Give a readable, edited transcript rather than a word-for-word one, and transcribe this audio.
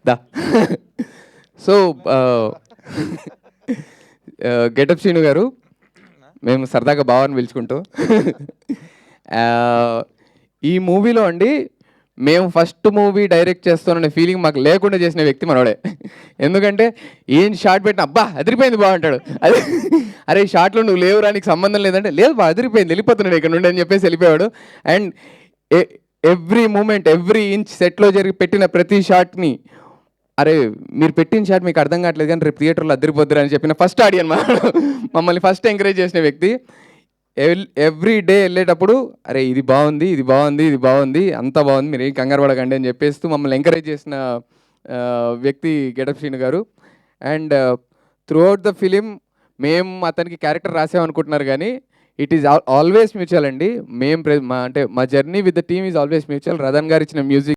దా. So getup Srinu గారు, మేము సరదాగా బావని పిలుచుకుంటూ ఈ మూవీలో అండి మేము ఫస్ట్ మూవీ డైరెక్ట్ చేస్తాననే ఫీలింగ్ మాకు లేకుండా చేసిన వ్యక్తి మనోడే. ఎందుకంటే ఏం షార్ట్ పెట్టిన అబ్బా అదిరిపోయింది బాగుంటాడు, అది అరే షార్ట్లో నువ్వు లేవురా నీకు సంబంధం లేదంటే లేదు బా అదిరిపోయింది వెళ్ళిపోతున్నాడు ఇక్కడ నుండి అని చెప్పేసి వెళ్ళిపోయాడు. And every moment every inch సెట్లో జరిగి పెట్టిన ప్రతి షాట్ని అరే మీరు పెట్టిన షాట్ మీకు అర్థం కావట్లేదు కానీ రేపు థియేటర్లో అద్దరిపోద్దురు అని చెప్పిన ఫస్ట్ ఆడియన్ మమ్మల్ని ఫస్ట్ ఎంకరేజ్ చేసిన వ్యక్తి. ఎవ్రీ డే వెళ్ళేటప్పుడు అరే ఇది బాగుంది ఇది బాగుంది ఇది బాగుంది అంతా బాగుంది మీరు ఏం కంగారు పడకండి అని చెప్పేస్తూ మమ్మల్ని ఎంకరేజ్ చేసిన వ్యక్తి గెటప్ శ్రీను గారు. And through out the film మేము అతనికి క్యారెక్టర్ రాసామనుకుంటున్నారు కానీ ఇట్ ఈస్ ఆల్వేస్ మ్యూచువల్ అండి. మేము మా journey with the team is always mutual. Radan గారు ఇచ్చిన మ్యూజిక్